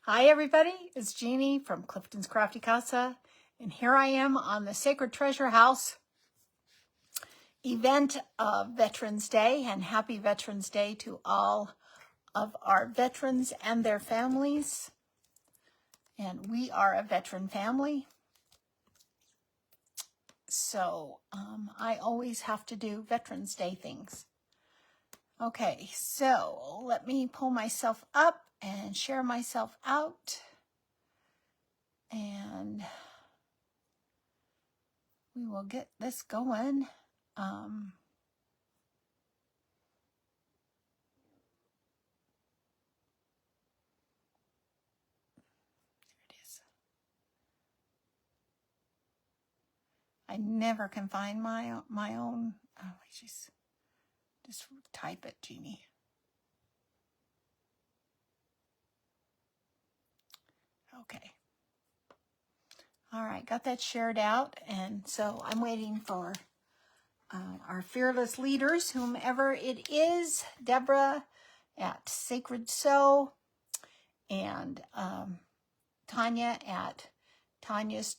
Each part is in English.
Hi everybody, it's Jeannie from Clifton's Crafty Casa, and here I am on the Sacred Treasure House event of Veterans Day, and happy Veterans Day to all of our veterans and their families. And we are a veteran family, so I always have to do Veterans Day things. Okay, so let me pull myself up and share myself out. And we will get this going. There it is. I never can find my own. Oh, just type it, Jeannie. Okay. All right, got that shared out, and so I'm waiting for our fearless leaders, whomever it is, Deborah at Sacred Sew, and Tanya at Tanya's,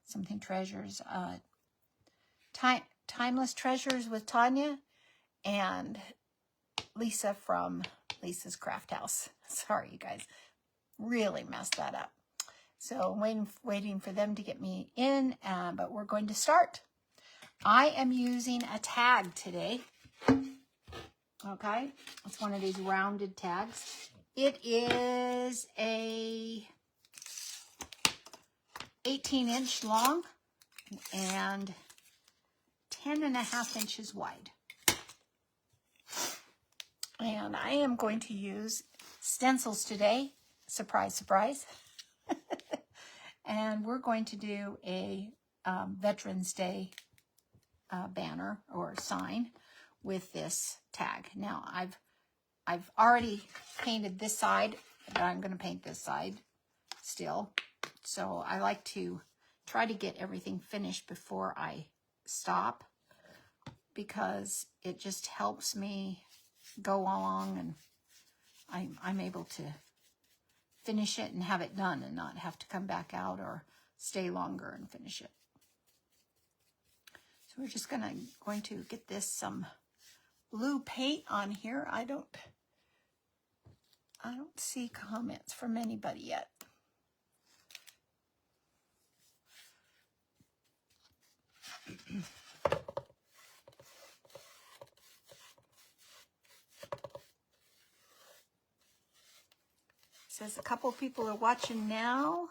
something treasures, Timeless Treasures with Tanya, and Lisa from Lisa's Craft House. Sorry, you guys, really messed that up. So waiting for them to get me in, but we're going to start. I am using a tag today. Okay, it's one of these rounded tags. It is a 18-inch long and 10.5 inches wide. And I am going to use stencils today. Surprise, surprise. And we're going to do a Veterans Day banner or sign with this tag. Now, I've already painted this side, but I'm going to paint this side still. So I like to try to get everything finished before I stop, because it just helps me go along, and I'm able to finish it and have it done and not have to come back out or stay longer and finish it. So we're just going to get this some blue paint on here. I don't see comments from anybody yet. Says a couple people are watching now.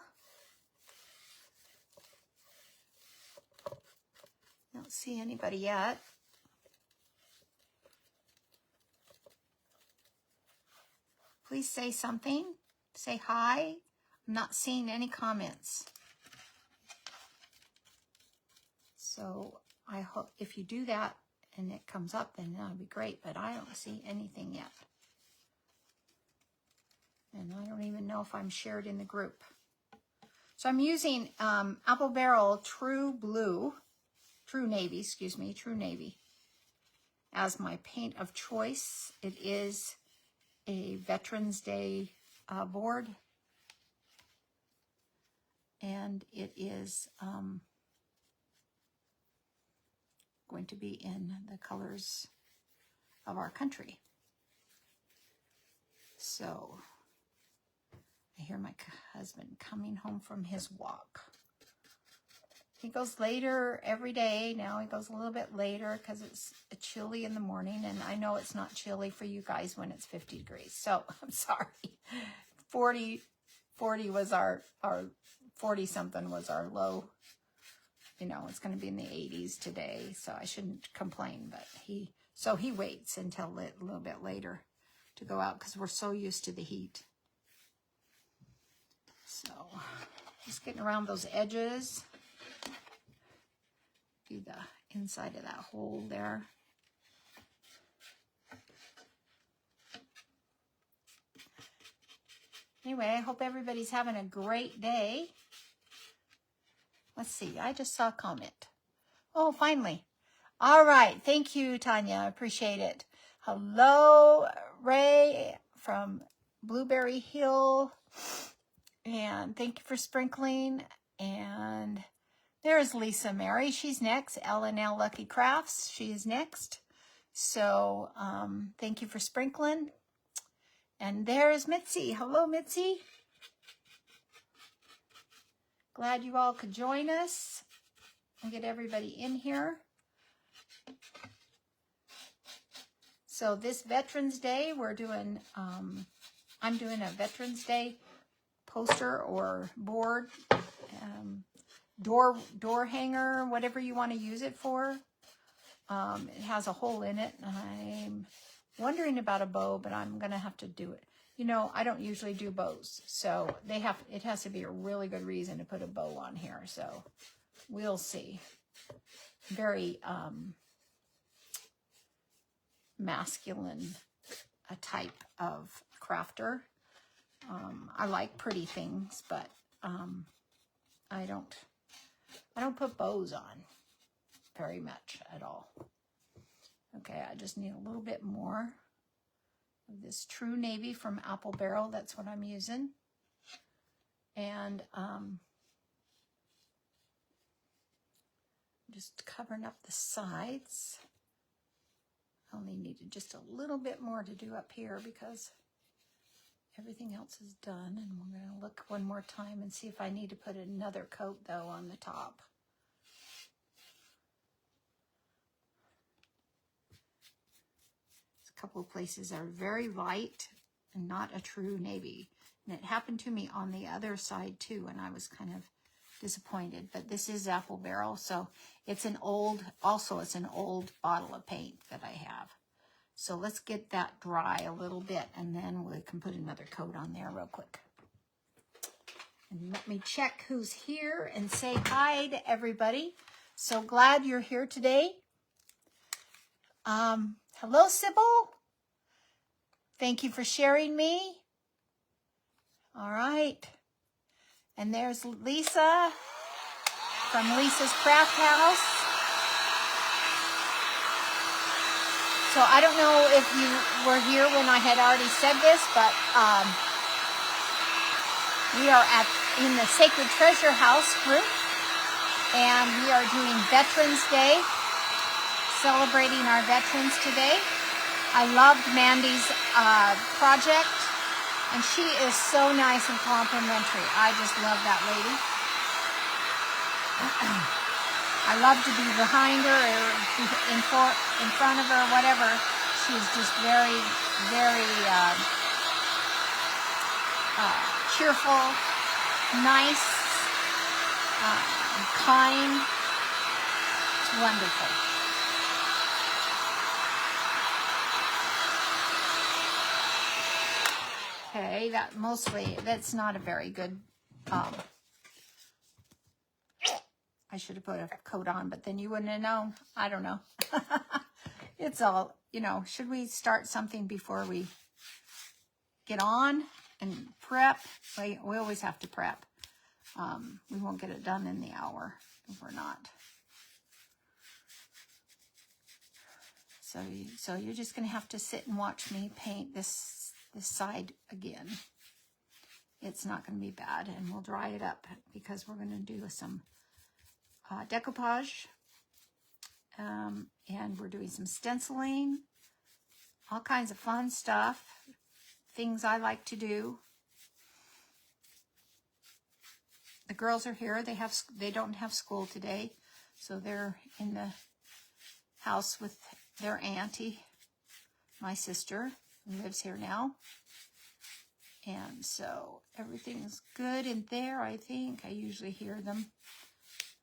Don't see anybody yet. Please say something. Say hi. I'm not seeing any comments. So I hope if you do that and it comes up, then that'll be great. But I don't see anything yet. And I don't even know if I'm shared in the group. So I'm using Apple Barrel True Navy as my paint of choice. It is a Veterans Day board, and it is going to be in the colors of our country. So I hear my husband coming home from his walk. He goes later every day. Now he goes a little bit later because it's chilly in the morning, and I know it's not chilly for you guys when it's 50 degrees. So I'm sorry. 40 was our 40-something was our low. You know, it's going to be in the 80s today, so I shouldn't complain. But he waits until a little bit later to go out because we're so used to the heat. So just getting around those edges. Do the inside of that hole there. Anyway, I hope everybody's having a great day. Let's see, I just saw a comment. Oh, finally. All right, thank you, Tanya, I appreciate it. Hello, Ray from Blueberry Hill. And thank you for sprinkling. And there's Lisa Mary. She's next. L&L Lucky Crafts. She is next. So thank you for sprinkling. And there's Mitzi. Hello, Mitzi. Glad you all could join us and get everybody in here. So this Veterans Day, we're doing, I'm doing a Veterans Day poster or board, door hanger, whatever you want to use it for. It has a hole in it. I'm wondering about a bow, but I'm going to have to do it. You know, I don't usually do bows, so it has to be a really good reason to put a bow on here. So we'll see. Very masculine type of crafter. I like pretty things, but I don't put bows on very much at all. Okay, I just need a little bit more of this True Navy from Apple Barrel. That's what I'm using. And just covering up the sides. I only needed just a little bit more to do up here because everything else is done. And we're going to look one more time and see if I need to put another coat, though, on the top. A couple of places are very light and not a True Navy. And it happened to me on the other side, too, and I was kind of disappointed. But this is Apple Barrel, so it's an old bottle of paint that I have. So let's get that dry a little bit, and then we can put another coat on there real quick. And let me check who's here and say hi to everybody. So glad you're here today. Hello, Sybil. Thank you for sharing me. All right. And there's Lisa from Lisa's Craft House. So I don't know if you were here when I had already said this, but we are in the Sacred Treasure House group, and we are doing Veterans Day, celebrating our veterans today. I loved Mandy's project, and she is so nice and complimentary. I just love that lady. I love to be behind her or in front of her, whatever. She's just very, very cheerful, nice, kind. It's wonderful. Okay, that's not a very good, I should have put a coat on, but then you wouldn't have known. I don't know. It's all, should we start something before we get on and prep? We always have to prep. We won't get it done in the hour if we're not. So you're just going to have to sit and watch me paint this side again. It's not going to be bad, and we'll dry it up because we're going to do some decoupage, and we're doing some stenciling, all kinds of fun stuff, things I like to do. The girls are here. They don't have school today, so they're in the house with their auntie, my sister, who lives here now. And so everything's good in there, I think. I usually hear them.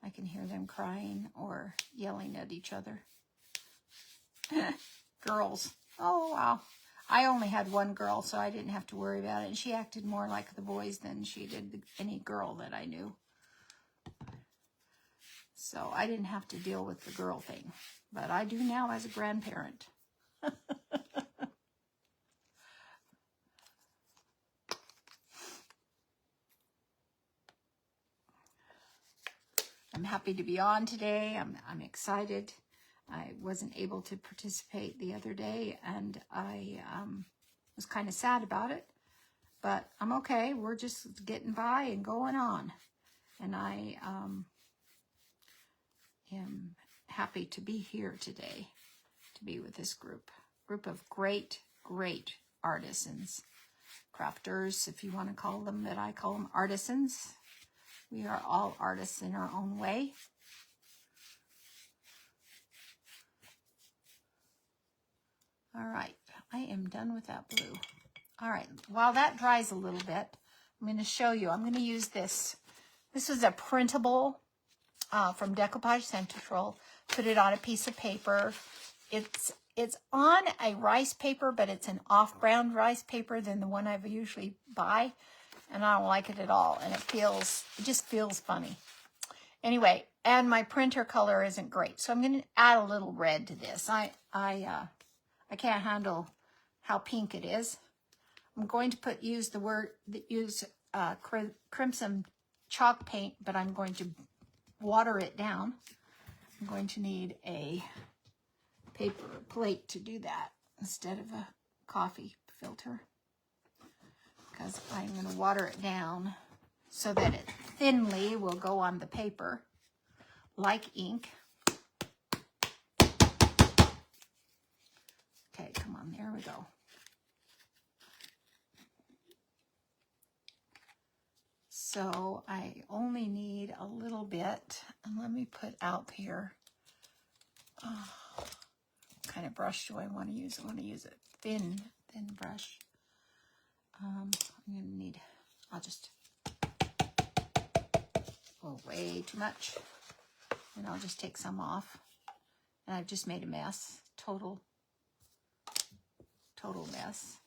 I can hear them crying or yelling at each other. Girls. Oh, wow. I only had one girl, so I didn't have to worry about it. And she acted more like the boys than she did any girl that I knew. So I didn't have to deal with the girl thing. But I do now as a grandparent. I'm happy to be on today. I'm excited. I wasn't able to participate the other day, and I was kind of sad about it. But I'm okay. We're just getting by and going on. And I am happy to be here today, to be with this group of great artisans, crafters, if you want to call them, but I call them artisans. We are all artists in our own way. All right, I am done with that blue. All right, while that dries a little bit, I'm going to show you. I'm going to use this. This is a printable from Decoupage Central. Put it on a piece of paper. It's on a rice paper, but it's an off-brand rice paper than the one I usually buy, and I don't like it at all. And it just feels funny. Anyway, and my printer color isn't great, so I'm going to add a little red to this. I can't handle how pink it is. I'm going to use crimson chalk paint, but I'm going to water it down. I'm going to need a paper plate to do that instead of a coffee filter, because I'm going to water it down so that it thinly will go on the paper like ink. Okay, come on, there we go. So I only need a little bit, and let me put out here. Oh, what kind of brush do I want to use? I want to use a thin brush. I'm going to need, way too much. And I'll just take some off. And I've just made a mess. Total mess.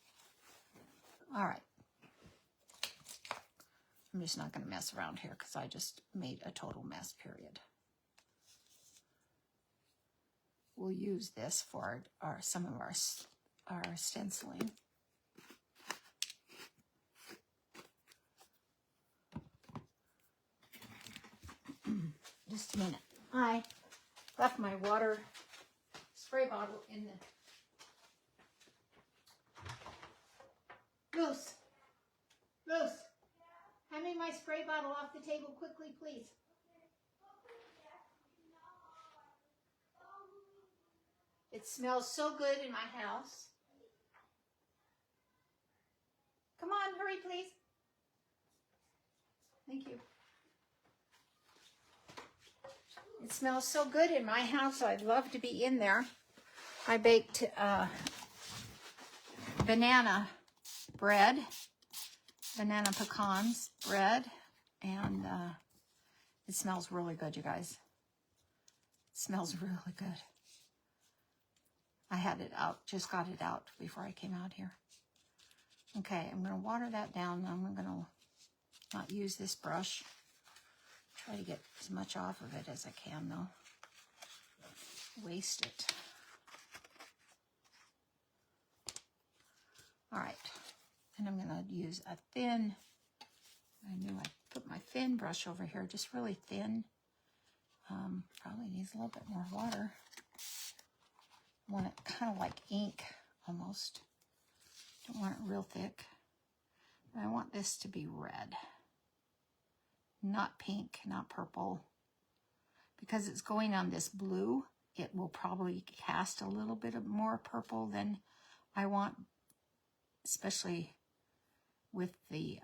All right. I'm just not going to mess around here because I just made a total mess, period. We'll use this for some of our stenciling. Just a minute. I left my water spray bottle in the... Luce! Hand me my spray bottle off the table quickly, please. It smells so good in my house. Come on, hurry, please. Thank you. It smells so good in my house. I'd love to be in there. I baked banana bread, banana pecans bread, and it smells really good, you guys. It smells really good. I had it out, just got it out before I came out here. Okay, I'm going to water that down. I'm going to not use this brush. Try to get as much off of it as I can, though. Waste it. All right, and I'm going to use a thin, I knew I'd put my thin brush over here, just really thin. Probably needs a little bit more water. I want it kind of like ink, almost. Don't want it real thick. And I want this to be red. Not pink, not purple. Because it's going on this blue, it will probably cast a little bit of more purple than I want, especially with the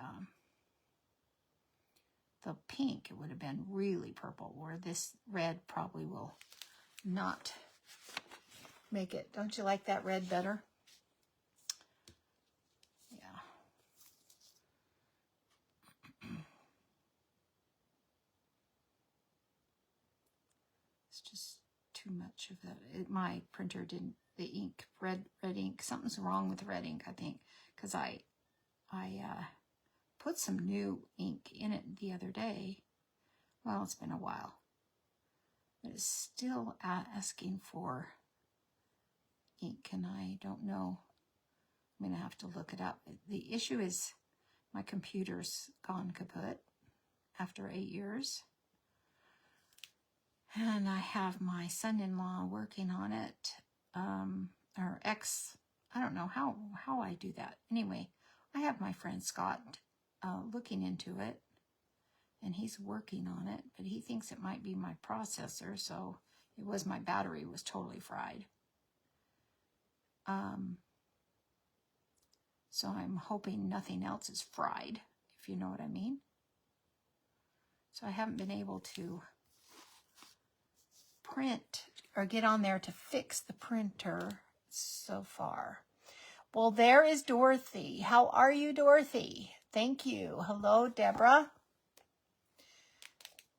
pink. It would have been really purple, where this red probably will not make it. Don't you like that red better? Yeah. It's just too much of that. My printer didn't, the ink, red ink, something's wrong with red ink, I think, because I put some new ink in it the other day. Well, it's been a while. But it's still asking for ink, and I don't know. I'm going to have to look it up. The issue is my computer's gone kaput after 8 years. And I have my son-in-law working on it, or ex, I don't know how I do that. Anyway, I have my friend Scott looking into it, and he's working on it, but he thinks it might be my processor, so it was my battery was totally fried. So I'm hoping nothing else is fried, if you know what I mean. So I haven't been able to print or get on there to fix the printer so far. Well, there is Dorothy. How are you, Dorothy? Thank you. Hello, Deborah.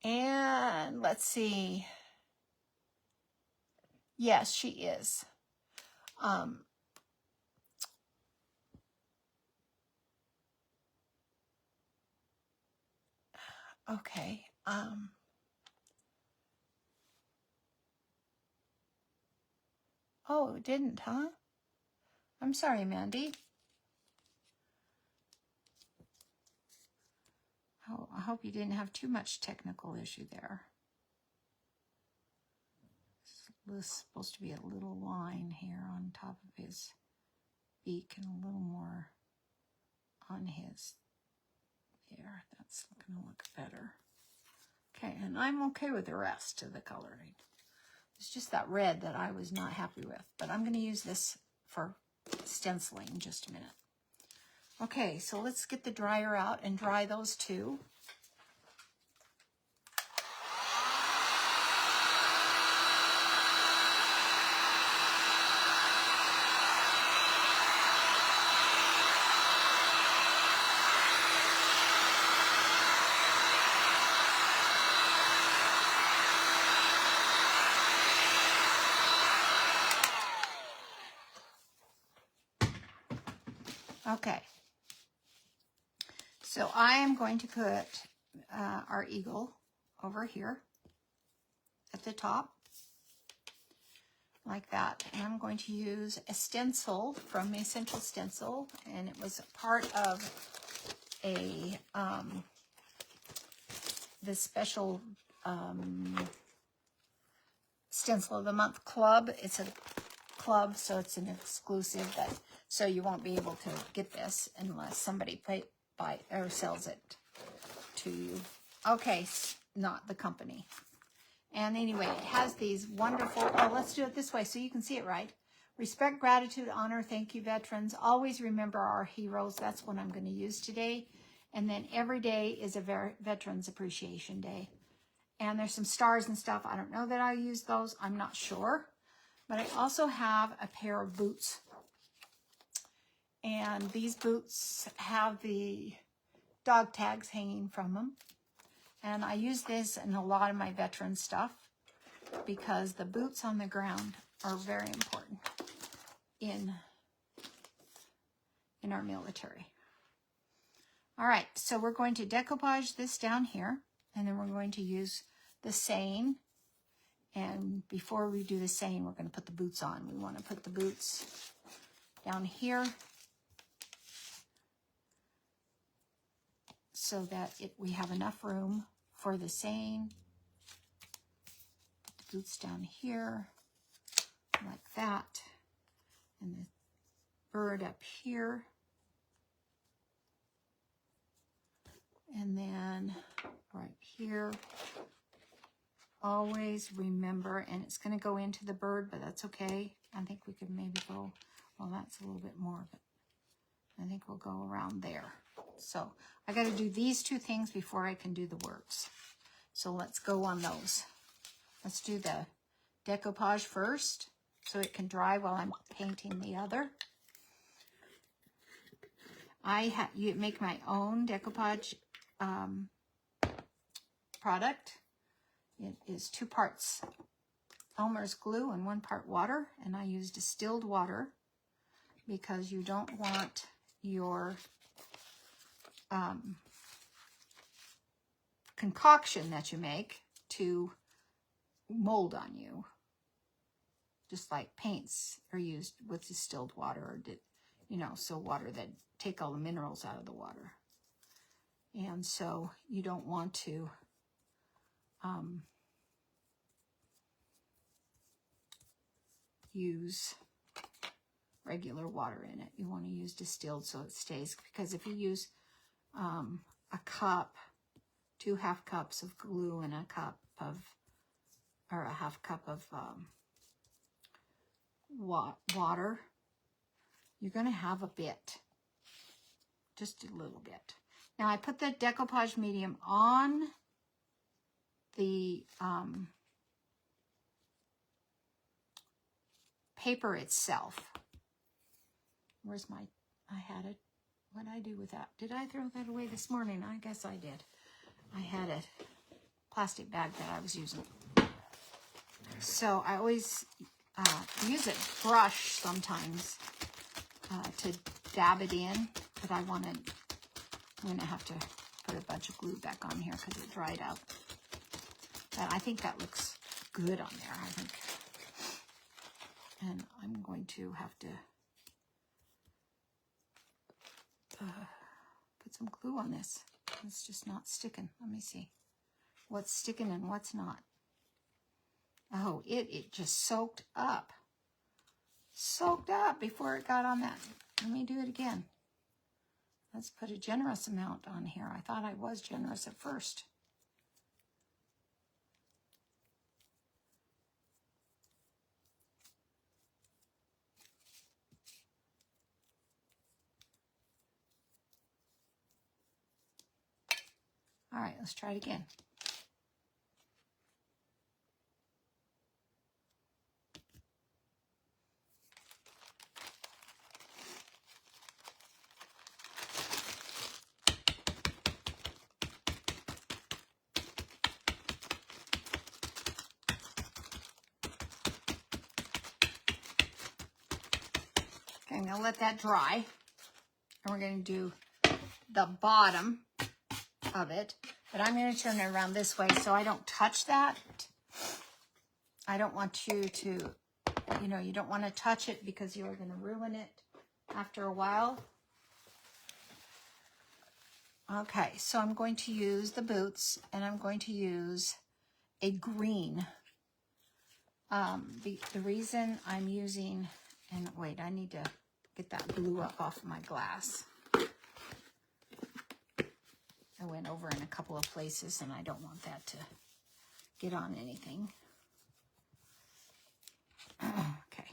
And let's see. Yes, she is. Okay. Oh, it didn't, huh? I'm sorry, Mandy. Oh, I hope you didn't have too much technical issue there. This is supposed to be a little line here on top of his beak and a little more on his there. That's going to look better. Okay, and I'm okay with the rest of the coloring. It's just that red that I was not happy with, but I'm going to use this for stenciling in just a minute. Okay, so let's get the dryer out and dry those two. Okay, so I am going to put our eagle over here at the top, like that. And I'm going to use a stencil from Essential Stencil, and it was part of a this special Stencil of the Month club. It's a club, so it's an exclusive, that so you won't be able to get this unless somebody buy or sells it to you. Okay, not the company. And anyway, it has these wonderful, oh, let's do it this way so you can see it right. Respect, gratitude, honor, thank you, veterans. Always remember our heroes. That's what I'm going to use today. And then every day is a Veterans Appreciation Day. And there's some stars and stuff. I don't know that I use those. I'm not sure. But I also have a pair of boots. And these boots have the dog tags hanging from them. And I use this in a lot of my veteran stuff because the boots on the ground are very important in our military. All right, so we're going to decoupage this down here, and then we're going to use the seine. And before we do the seine, we're going to put the boots on. We want to put the boots down here so that we have enough room for the seine. Put the boots down here like that, and the bird up here. And then right here, always remember, and it's going to go into the bird, but that's okay. I think we could maybe go, well, that's a little bit more, but I think we'll go around there. So I got to do these two things before I can do the words. So let's go on those. Let's do the decoupage first so it can dry while I'm painting the other. You make my own decoupage product. It is 2 parts Elmer's glue and 1 part water, and I use distilled water because you don't want your concoction that you make to mold on you, just like paints are used with distilled water, or so water that take all the minerals out of the water. And so you don't want to use regular water in it. You want to use distilled so it stays, because if you use a cup, 2 half cups of glue and a cup of, or a half cup of water, you're going to have a bit, just a little bit. Now I put the decoupage medium on the paper itself. Where's my, I had it. What did I do with that? Did I throw that away this morning? I guess I did. I had a plastic bag that I was using. So I always use a brush sometimes to dab it in, but I'm going to have to put a bunch of glue back on here because it dried out. But I think that looks good on there, I think. And I'm going to have to put some glue on this. It's just not sticking. Let me see what's sticking and what's not. Oh, it just soaked up before it got on that. Let me do it again. Let's put a generous amount on here. I thought I was generous at first. All right, let's try it again. Okay, I'm going to let that dry. And we're going to do the bottom of it. But I'm going to turn it around this way so I don't touch that. I don't want you to, you don't want to touch it because you're going to ruin it after a while. Okay, so I'm going to use the boots, and I'm going to use a green. The reason I'm using, and wait, I need to get that blue up off my glass. I went over in a couple of places, and I don't want that to get on anything. Okay.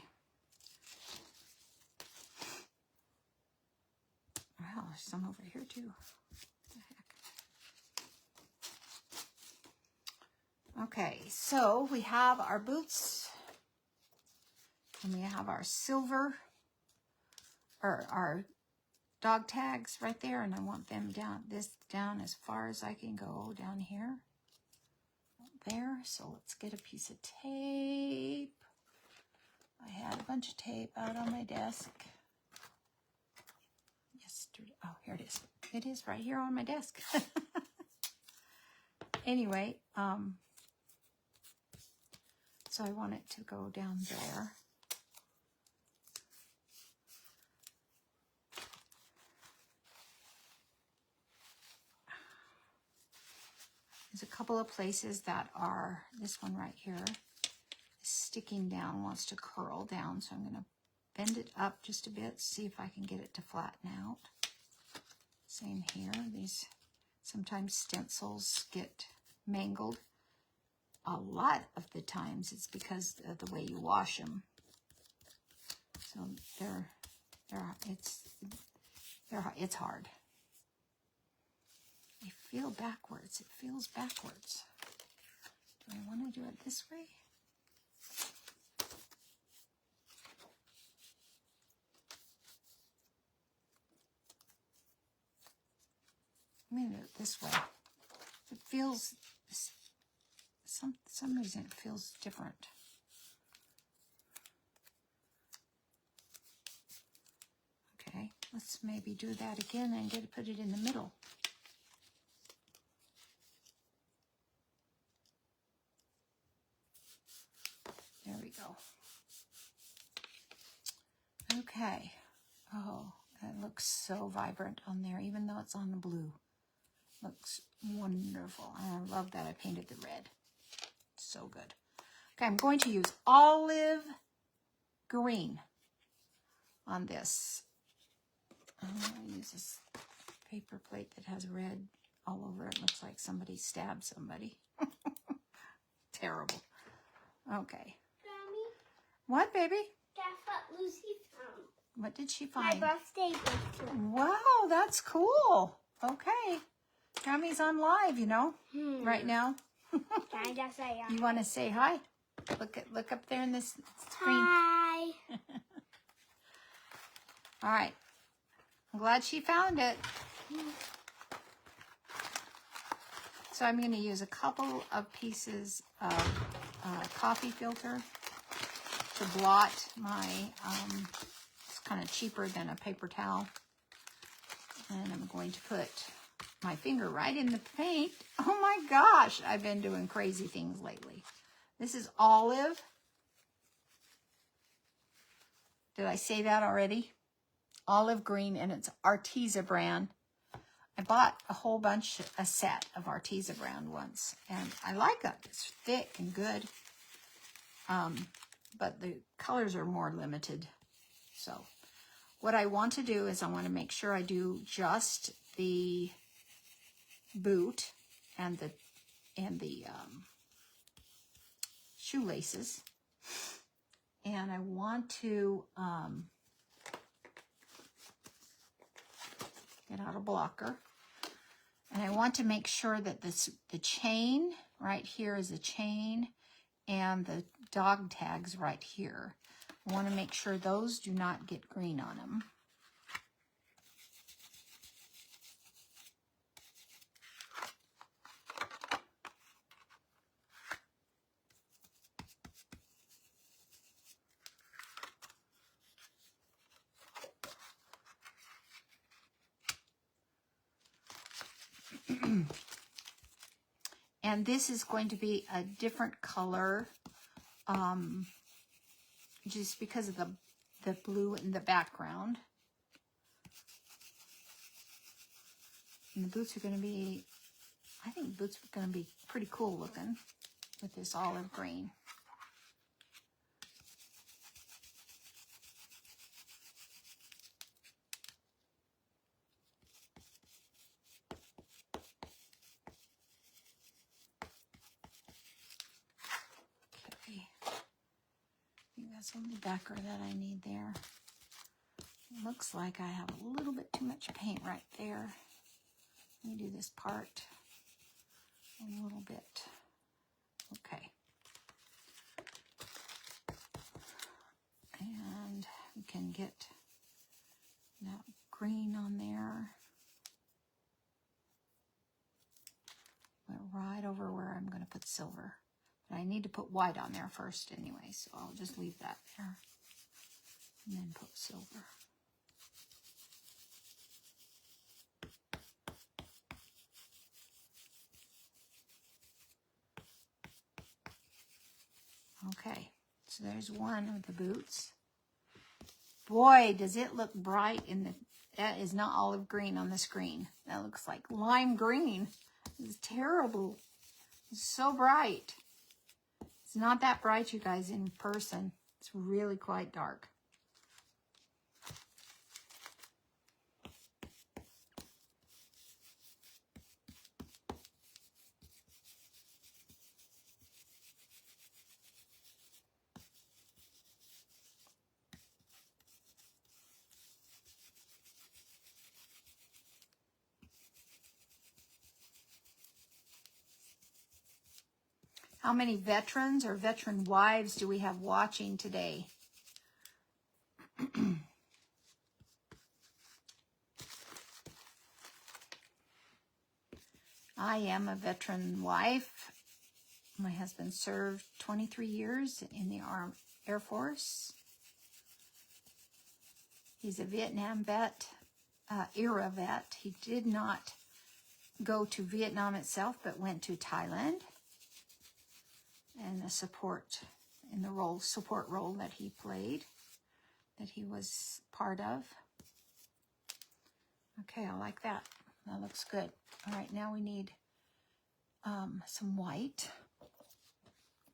Well, there's some over here too. What the heck? Okay, so we have our boots, and we have our silver, or our dog tags right there, and I want them down as far as I can go down here. There, so let's get a piece of tape. I had a bunch of tape out on my desk yesterday. Oh, here it is. It is right here on my desk. Anyway, so I want it to go down there. There's a couple of places that are, this one right here is sticking down, wants to curl down. So I'm going to bend it up just a bit, see if I can get it to flatten out. Same here. These, sometimes stencils get mangled. A lot of the times it's because of the way you wash them. So it's hard. I feel backwards. It feels backwards. Do I want to do it this way? I'm going to do it this way. It feels, some reason it feels different. Okay, let's maybe do that again and put it in the middle. There we go. Okay. Oh, that looks so vibrant on there, even though it's on the blue. Looks wonderful. And I love that I painted the red. So good. Okay, I'm going to use olive green on this. I'm going to use this paper plate that has red all over it. Looks like somebody stabbed somebody. Terrible. Okay. Mommy, What, baby? guess what Lucy found? What did she My find? birthday gift. Wow, that's cool. Okay. Tammy's on live, you know, right now. Can I just say You want to say hi? Look up there in this screen. hi? All right. I'm glad she found it. So I'm going to use a couple of pieces of coffee filter to blot my, it's kind of cheaper than a paper towel. And I'm going to put my finger right in the paint. Oh my gosh, I've been doing crazy things lately. This is olive. Did I say that already? Olive green, and it's Arteza brand. I bought a whole bunch, a set of Arteza brand once, and I like it. It's thick and good, but the colors are more limited. So what I want to do is I want to make sure I do just the boot and the shoelaces, and I want to get out a blocker, and I want to make sure that the chain right here is a chain, and the dog tags right here. I want to make sure those do not get green on them. And this is going to be a different color, just because of the blue in the background. And the boots are going to be, I think the boots are going to be pretty cool looking with this olive green. Okay. I think that's on the backer that I need there. It looks like I have a little bit too much paint right there. Let me do this part a little bit. Okay. And we can get that green on there. Right over where I'm going to put silver. But I need to put white on there first anyway, so I'll just leave that there. And then put silver. Okay, so there's one of the boots. Boy, does it look bright in the... That is not olive green on the screen. That looks like lime green. It's terrible. It's so bright. It's not that bright, you guys, in person. It's really quite dark. How many veterans or veteran wives do we have watching today? I am a veteran wife. My husband served 23 years in the Air Force. He's a Vietnam vet, era vet. He did not go to Vietnam itself, but went to Thailand. And the support role that he played, that he was part of. Okay, I like that. That looks good. All right, now we need some white.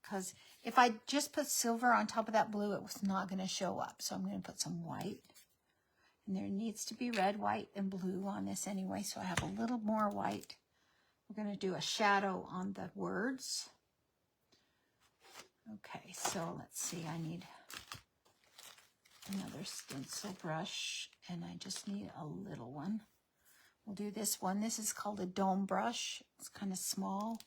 because if I just put silver on top of that blue, it was not going to show up. So I'm going to put some white. And there needs to be red, white, and blue on this anyway, so I have a little more white. We're going to do a shadow on the words. Okay, so let's see. I need another stencil brush, and I just need a little one. We'll do this one. This is called a dome brush. It's kind of small.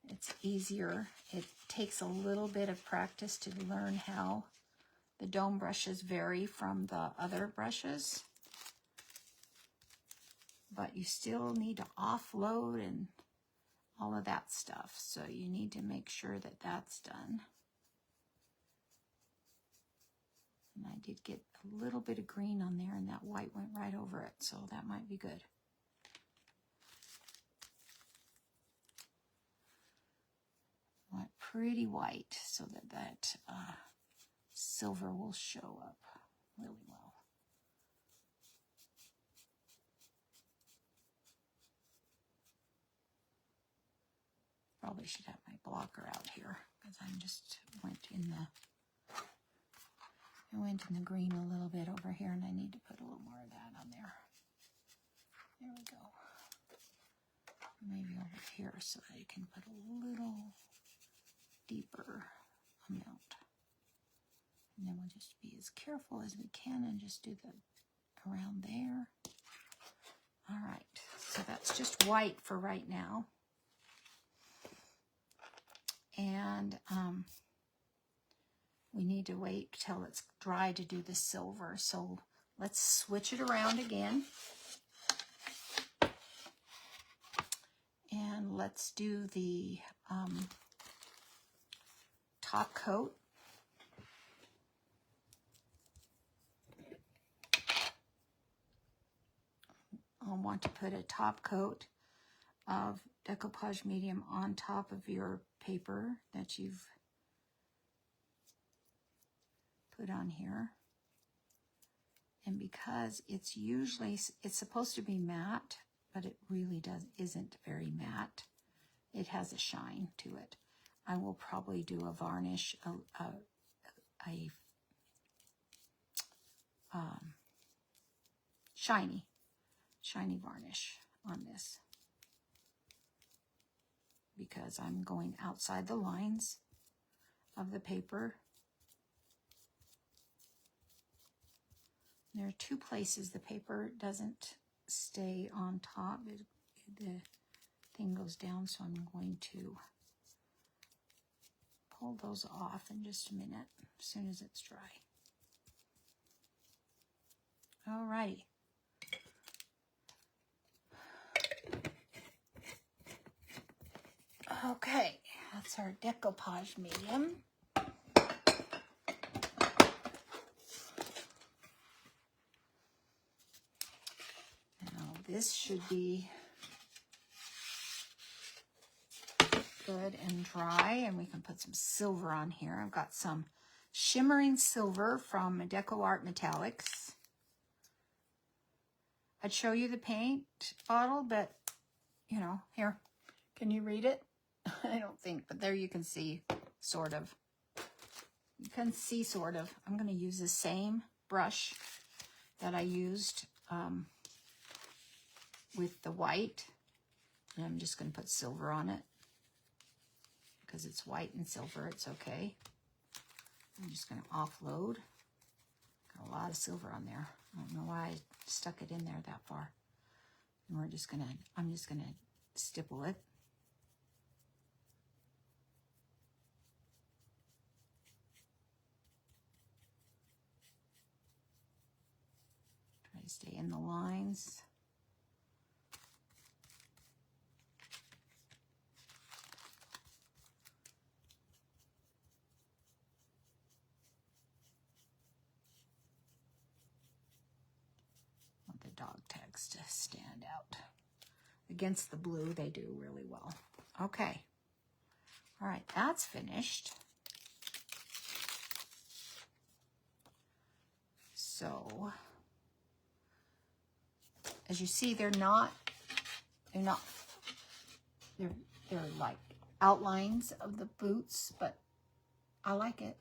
It's easier. It takes a little bit of practice to learn how the dome brushes vary from the other brushes. But you still need to offload and all of that stuff. So you need to make sure that that's done. And I did get a little bit of green on there, and that white went right over it, so that might be good. I want pretty white so that that silver will show up really well. Probably should have my blocker out here because I just went in the green a little bit over here, and I need to put a little more of that on there. There we go. Maybe over here so I can put a little deeper amount. And then we'll just be as careful as we can and just do the around there. All right, so that's just white for right now. And we need to wait till it's dry to do the silver. So let's switch it around again. And let's do the top coat. I'll want to put a top coat of decoupage medium on top of your paper that you've put on here. And because it's supposed to be matte, but it really isn't very matte. It has a shine to it. I will probably do a varnish, shiny varnish on this, because I'm going outside the lines of the paper. There are two places the paper doesn't stay on top. The thing goes down, so I'm going to pull those off in just a minute as soon as it's dry. All righty. Okay, that's our decoupage medium. Now this should be good and dry, and we can put some silver on here. I've got some shimmering silver from Deco Art Metallics. I'd show you the paint bottle, but you know, here, can you read it? I don't think, but there you can see, sort of. You can see, sort of. I'm going to use the same brush that I used with the white. And I'm just going to put silver on it. Because it's white and silver, it's okay. I'm just going to offload. Got a lot of silver on there. I don't know why I stuck it in there that far. And I'm just going to stipple it. Try to stay in the lines. Want the dog tags to stand out. Against the blue, they do really well. Okay. All right, that's finished. So, as you see, they're like outlines of the boots, but I like it.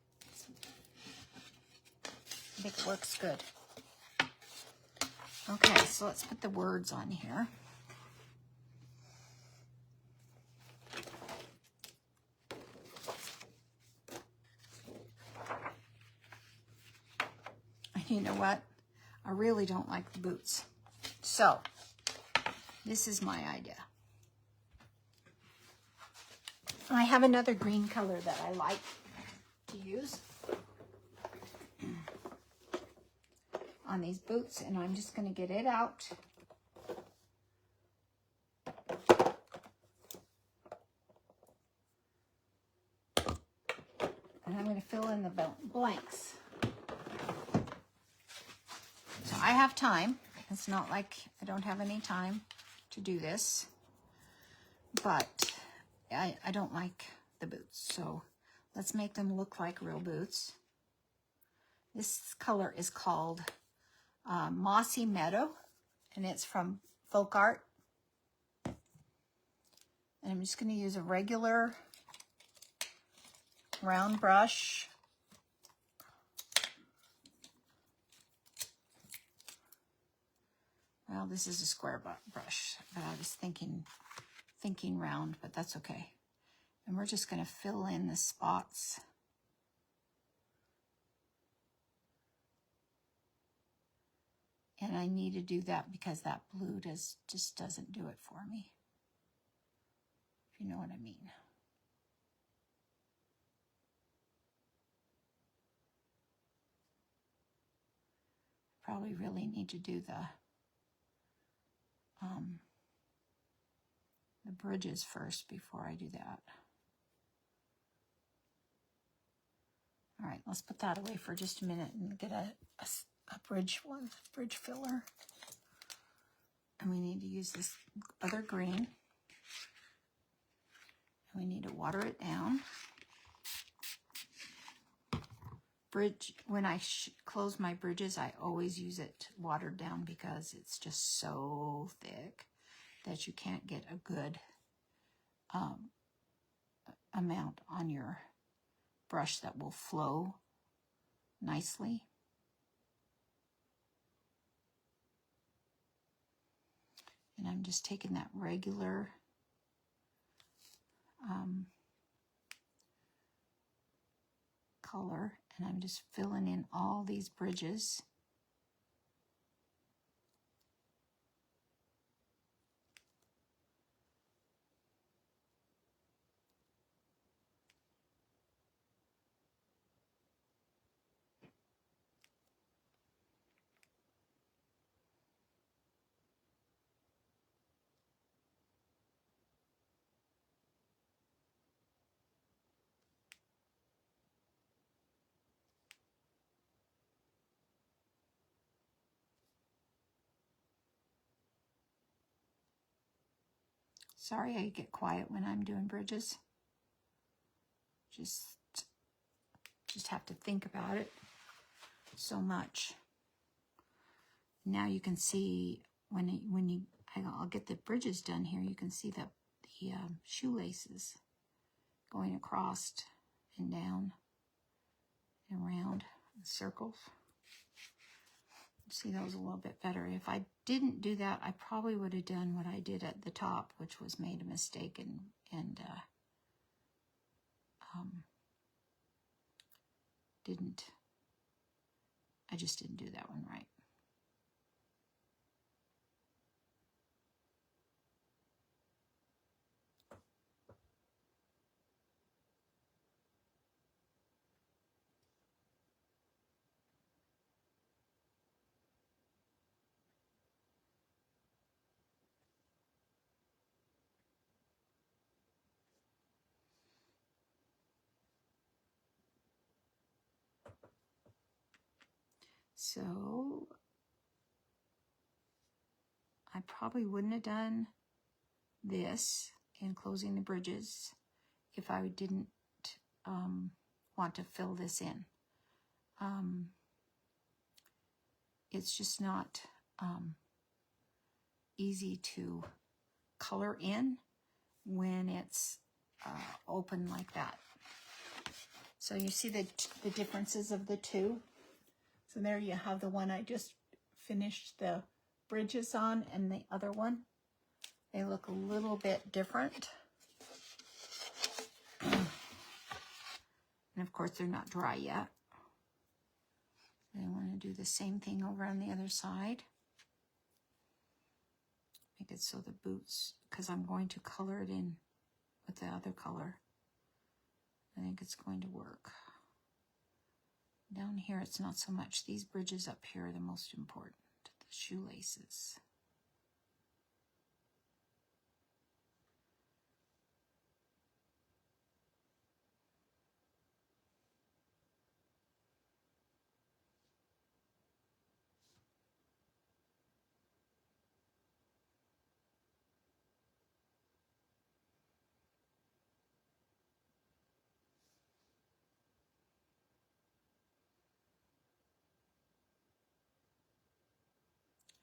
I think it works good. Okay, so let's put the words on here. And you know what? I really don't like the boots. So, this is my idea. I have another green color that I like to use on these boots, and I'm just going to get it out. And I'm going to fill in the blanks. So I have time. It's not like I don't have any time to do this, but I don't like the boots. So let's make them look like real boots. This color is called Mossy Meadow, and it's from Folk Art. And I'm just going to use a regular round brush. Well, this is a square brush, but I was thinking round, but that's okay. And we're just going to fill in the spots. And I need to do that because that blue just doesn't do it for me. If you know what I mean. Probably really need to do the bridges first before I do that. All right, let's put that away for just a minute and get a bridge filler. And we need to use this other green. And we need to water it down. Bridge, when I close my bridges, I always use it watered down because it's just so thick that you can't get a good amount on your brush that will flow nicely. And I'm just taking that regular color, and I'm just filling in all these bridges. Sorry I get quiet when I'm doing bridges. Just have to think about it so much. Now you can see I'll get the bridges done here. You can see the shoelaces going across and down and around in circles. See those a little bit better. If I didn't do that, I probably would have done what I did at the top, which was made a mistake and I just didn't do that one right. So I probably wouldn't have done this in closing the bridges if I didn't want to fill this in. It's just not easy to color in when it's open like that. So you see the differences of the two. So there you have the one I just finished the bridges on, and the other one. They look a little bit different. And of course they're not dry yet. I want to do the same thing over on the other side. Make it so the boots, because I'm going to color it in with the other color. I think it's going to work. Down here, it's not so much. These bridges up here are the most important. The shoelaces.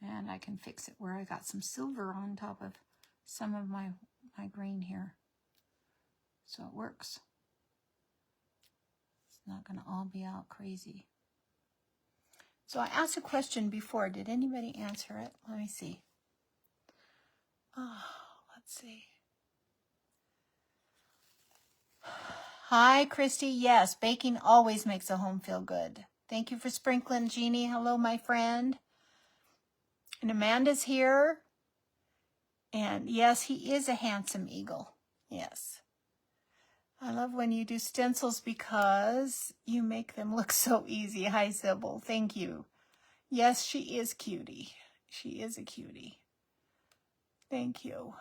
And I can fix it where I got some silver on top of some of my green here. So it works. It's not going to all be out crazy. So I asked a question before. Did anybody answer it? Let me see. Let's see. Hi, Christy. Yes, baking always makes a home feel good. Thank you for sprinkling, Jeannie. Hello, my friend. And Amanda's here. And yes, he is a handsome eagle. Yes. I love when you do stencils because you make them look so easy. Hi, Sybil. Thank you. Yes, she is cutie. She is a cutie. Thank you.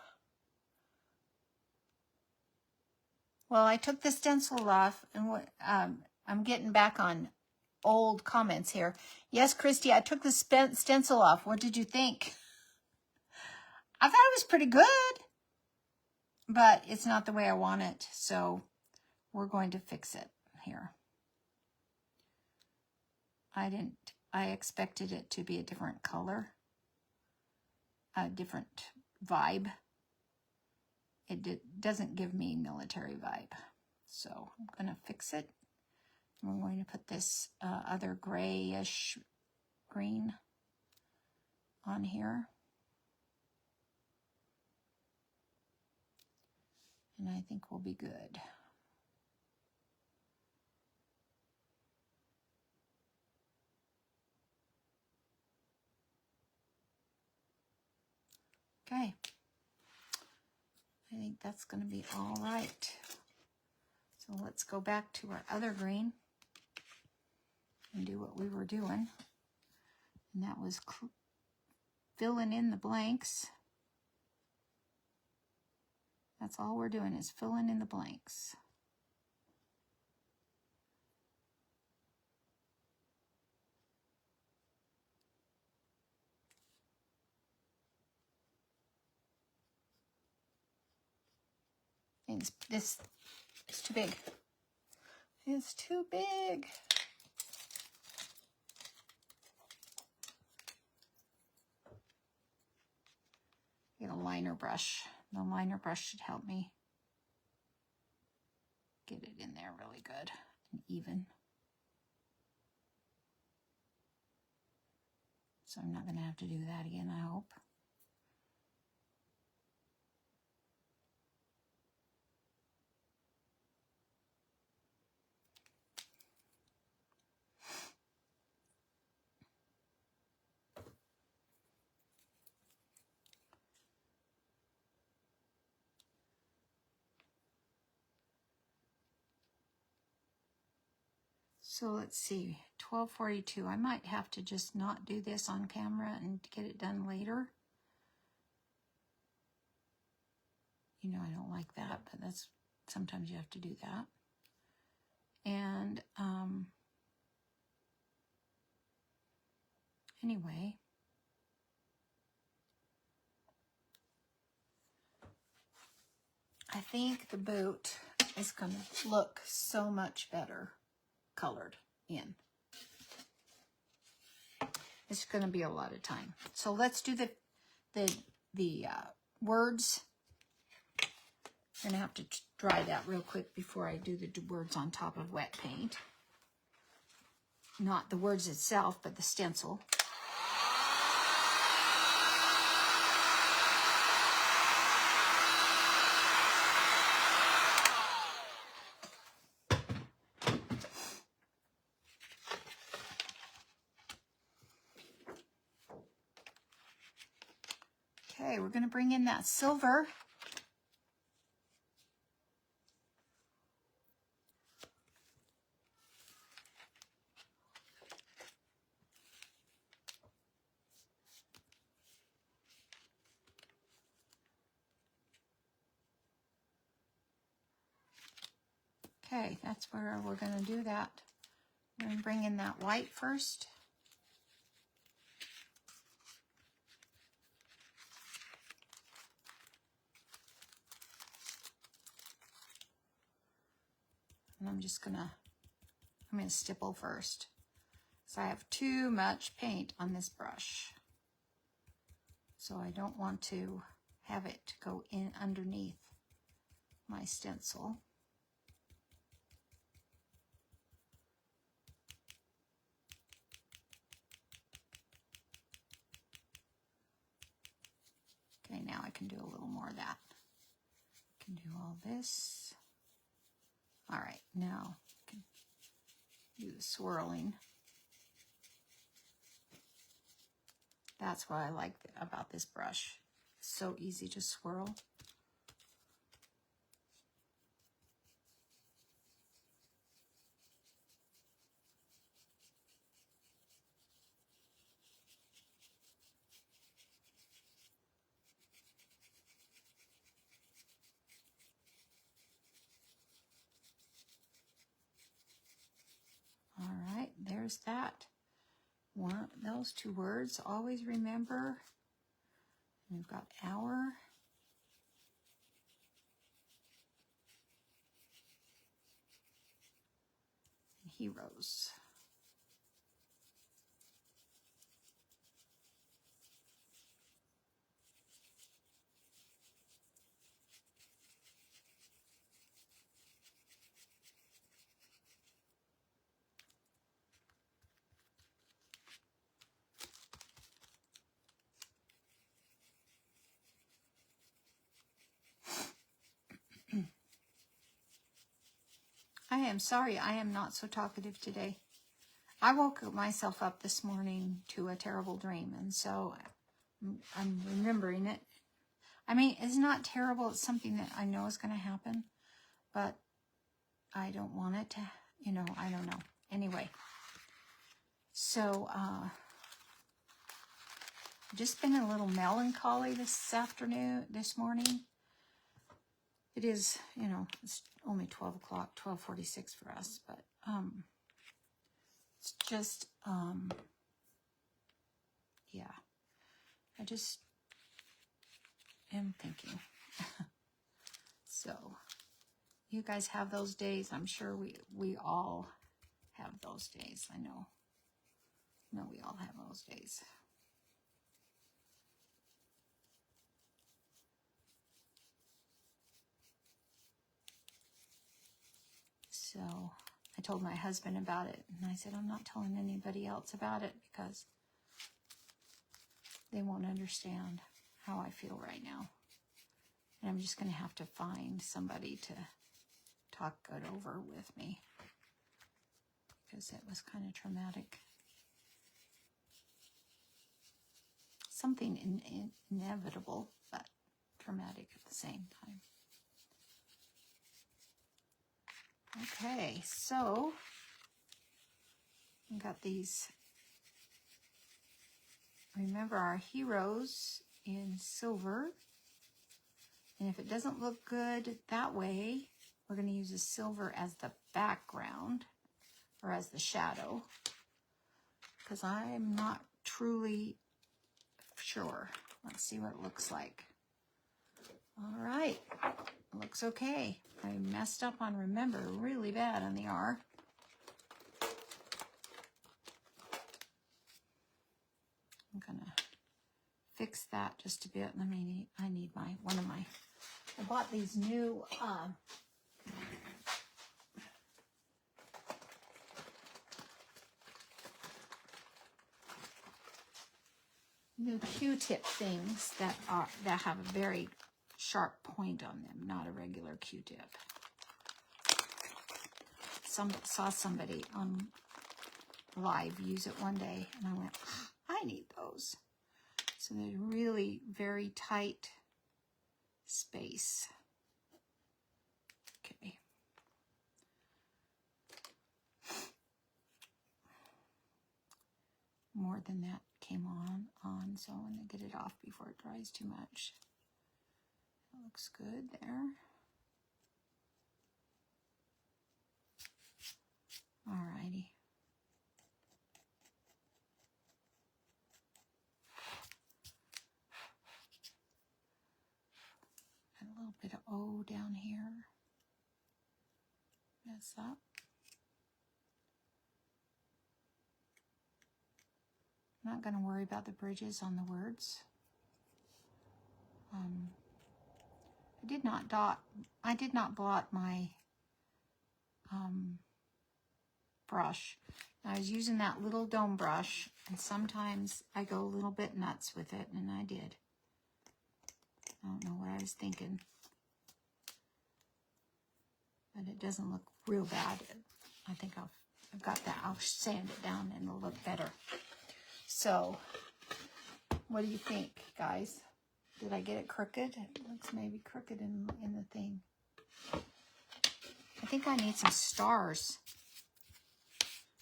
Well, I took the stencil off, and I'm getting back on old comments here. Yes, Christy, I took the stencil off. What did you think? I thought it was pretty good, but it's not the way I want it, so we're going to fix it here. I expected it to be a different color, a different vibe. It doesn't give me military vibe. So I'm going to fix it. I'm going to put this other grayish green on here. And I think we'll be good. Okay. I think that's going to be all right. So let's go back to our other green and do what we were doing. And that was filling in the blanks. That's all we're doing is filling in the blanks. This is too big. It's too big. Get a liner brush. The liner brush should help me get it in there really good and even. So I'm not going to have to do that again, I hope. So let's see, 12:42. I might have to just not do this on camera and get it done later. You know, I don't like that, but that's sometimes you have to do that. And anyway, I think the boot is going to look so much better colored in. It's going to be a lot of time. So let's do the words I'm going to have to dry that real quick before I do the words on top of wet paint. Not the words itself, but the stencil. Okay, we're going to bring in that silver. Okay, that's where we're going to do that. We're going to bring in that white first. And I'm going to stipple first. So I have too much paint on this brush. So I don't want to have it go in underneath my stencil. Okay, now I can do a little more of that. I can do all this. All right, now I can do the swirling. That's what I like about this brush. It's so easy to swirl. All right, there's that. Those two words, always remember. We've got hour. And heroes. I am sorry, I am not so talkative today. I woke myself up this morning to a terrible dream, and so I'm remembering it. I mean, it's not terrible. It's something that I know is going to happen, but I don't want it to, I don't know. Anyway, so just been a little melancholy this morning. It is, it's only 12 o'clock, 12:46 for us, but it's just, yeah, I just am thinking. So, you guys have those days. I'm sure we all have those days. I know we all have those days. So I told my husband about it, and I said, I'm not telling anybody else about it because they won't understand how I feel right now. And I'm just going to have to find somebody to talk it over with me because it was kind of traumatic. Something inevitable, but traumatic at the same time. Okay, so we got these. Remember our heroes in silver. And if it doesn't look good that way, we're going to use the silver as the background or as the shadow because I'm not truly sure. Let's see what it looks like. All right, it looks okay. I messed up on remember really bad on the R. I'm gonna fix that just a bit. I need one of my I bought these new new Q-tip things that have a very sharp point on them, not a regular Q-tip. Saw somebody on live use it one day, and I went, I need those. So they're really very tight space. Okay. More than that came on, so I'm going to get it off before it dries too much. That looks good there. Alrighty. And a little bit of O down here. Mess up. I'm not going to worry about the bridges on the words. I did not blot my brush. I was using that little dome brush, and sometimes I go a little bit nuts with it, and I did. I don't know what I was thinking. But it doesn't look real bad. I think I've got that. I'll sand it down and it'll look better. So, what do you think, guys? Did I get it crooked? It looks maybe crooked in the thing. I think I need some stars.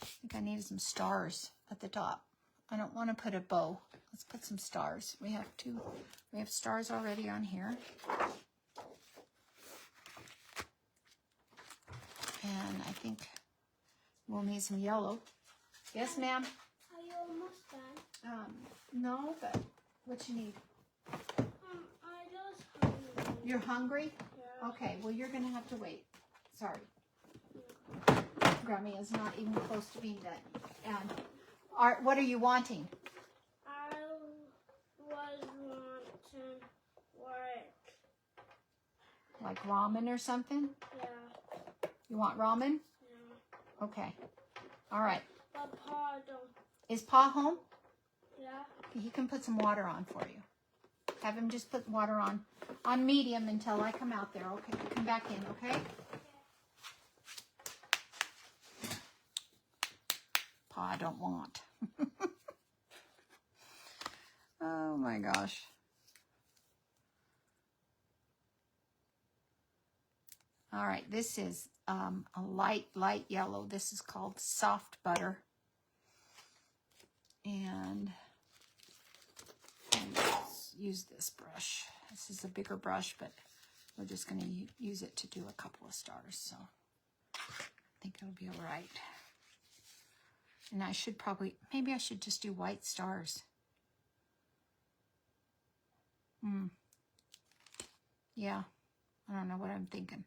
I think I needed some stars at the top. I don't want to put a bow. Let's put some stars. We have stars already on here. And I think we'll need some yellow. Yes, ma'am? Are you almost done? No, but what you need? I just hungry. You're hungry? Yeah. Okay, well, you're going to have to wait. Sorry. Grammy is not even close to being done. And what are you wanting? I was wanting Like ramen or something? Yeah. You want ramen? Yeah. Okay. All right. But Pa don't. Is Pa home? Yeah. He can put some water on for you. Have him just put water on medium until I come out there. Okay, come back in, okay? Pa don't want. Oh my gosh. All right, this is a light yellow. This is called soft butter. And let's use this brush. This is a bigger brush, but we're just going to use it to do a couple of stars. So I think it'll be all right. And I should maybe I should just do white stars. Yeah, I don't know what I'm thinking.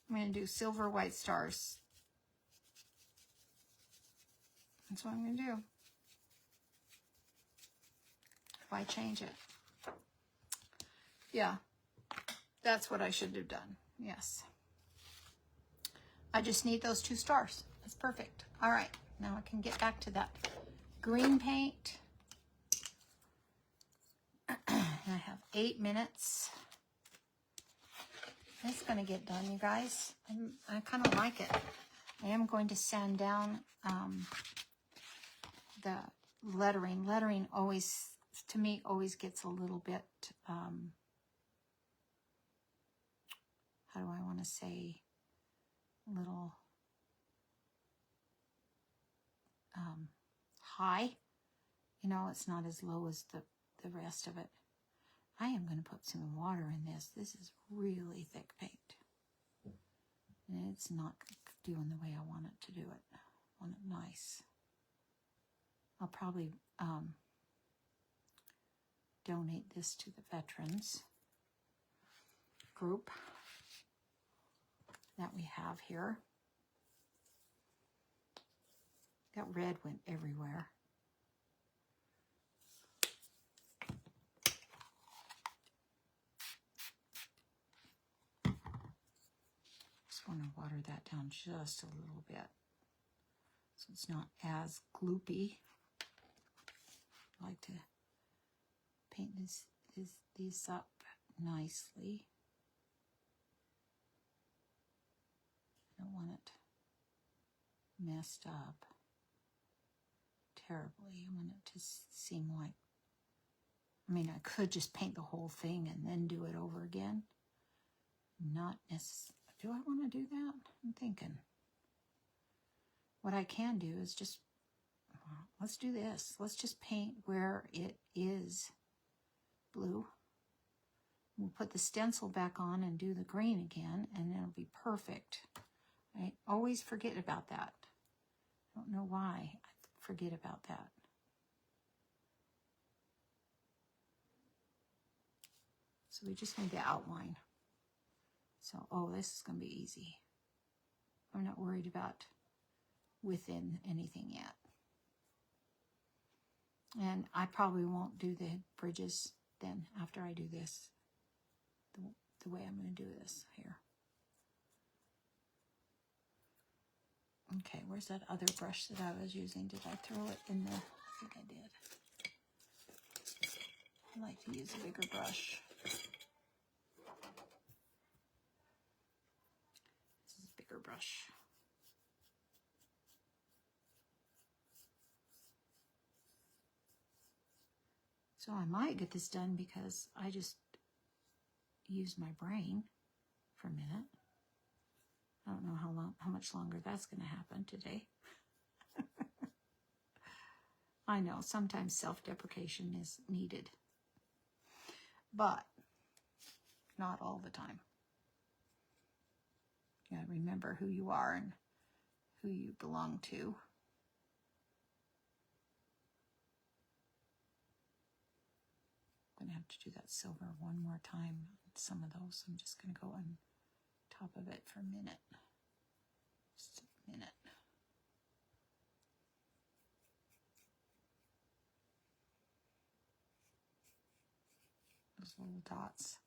I'm going to do silver white stars. That's what I'm going to do. If I change it. Yeah, that's what I should have done. Yes. I just need those 2 stars. That's perfect. All right, now I can get back to that green paint. I have 8 minutes. It's going to get done, you guys. I kind of like it. I am going to sand down the lettering. Lettering always, to me, always gets a little bit, how do I want to say, a little high. You know, it's not as low as the rest of it. I am going to put some water in this. This is really thick paint. And it's not doing the way I want it to do it. I want it nice. I'll probably donate this to the veterans group that we have here. That red went everywhere. to water that down just a little bit so it's not as gloopy. I like to paint these up nicely. I don't want it messed up terribly. I want it to seem like, I mean, I could just paint the whole thing and then do it over again. Not necessarily. Do I want to do that? I'm thinking. What I can do is just, well, let's do this. Let's just paint where it is blue. We'll put the stencil back on and do the green again, and it'll be perfect. I always forget about that. I don't know why I forget about that. So we just need the outline. So, oh, this is going to be easy. I'm not worried about within anything yet. And I probably won't do the bridges then after I do this, the way I'm going to do this here. Okay, where's that other brush that I was using? Did I throw it in there? I think I did. I like to use a bigger brush. This is a bigger brush. So I might get this done because I just used my brain for a minute. I don't know how much longer that's going to happen today. I know sometimes self-deprecation is needed, but not all the time. You gotta remember who you are and who you belong to. I'm gonna have to do that silver one more time. Some of those, I'm just gonna go on top of it for a minute. Just a minute. Those little dots.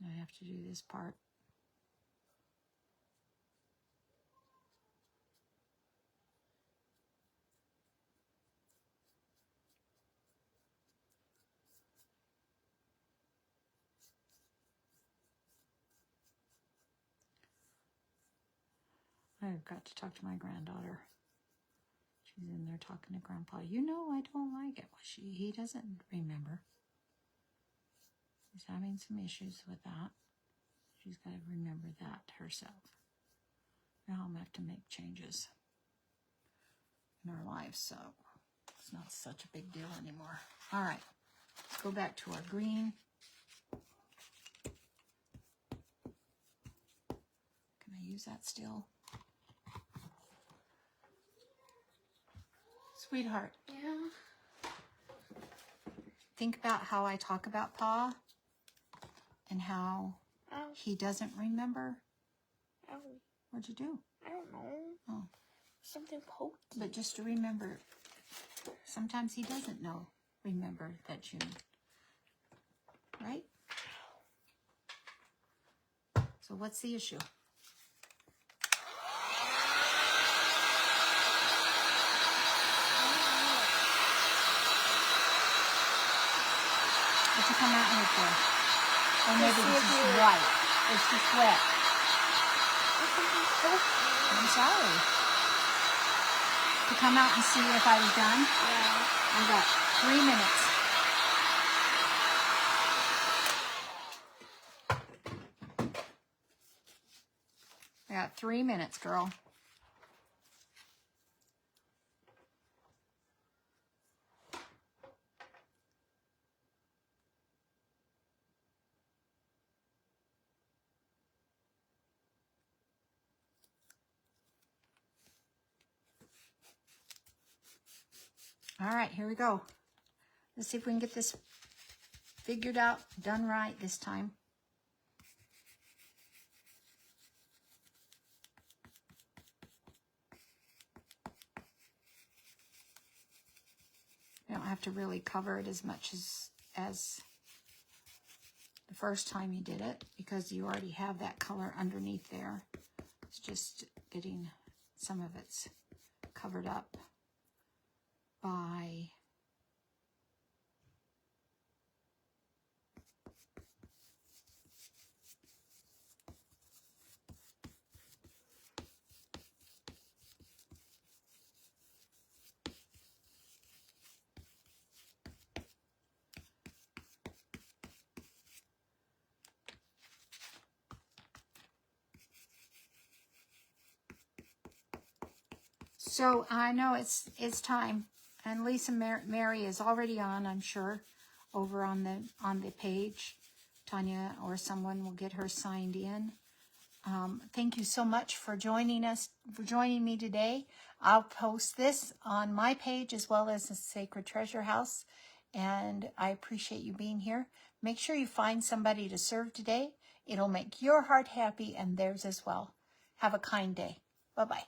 I have to do this part. I've got to talk to my granddaughter. She's in there talking to Grandpa. You know I don't like it. Well, he doesn't remember. She's having some issues with that. She's got to remember that herself. Now I'm going to have to make changes in our lives, so it's not such a big deal anymore. All right, let's go back to our green. Can I use that still? Sweetheart. Yeah. Think about how I talk about Pa and how he doesn't remember. What'd you do? I don't know. Oh. Something pokey. But just to remember, sometimes he doesn't remember that June. Right? So what's the issue? What'd you come out here for? Or maybe it's just white. It's just wet. I'm sorry. To come out and see if I was done? Yeah. I got 3 minutes. I got 3 minutes, girl. All right, here we go. Let's see if we can get this figured out, done right this time. You don't have to really cover it as much as the first time you did it, because you already have that color underneath there. It's just getting some of it's covered up by So I know it's time, and Lisa Mary is already on, I'm sure, over on the page. Tanya or someone will get her signed in. Thank you so much for joining me today. I'll post this on my page as well as the Sacred Treasure House, and I appreciate you being here. Make sure you find somebody to serve today. It'll make your heart happy and theirs as well. Have a kind day. Bye-bye.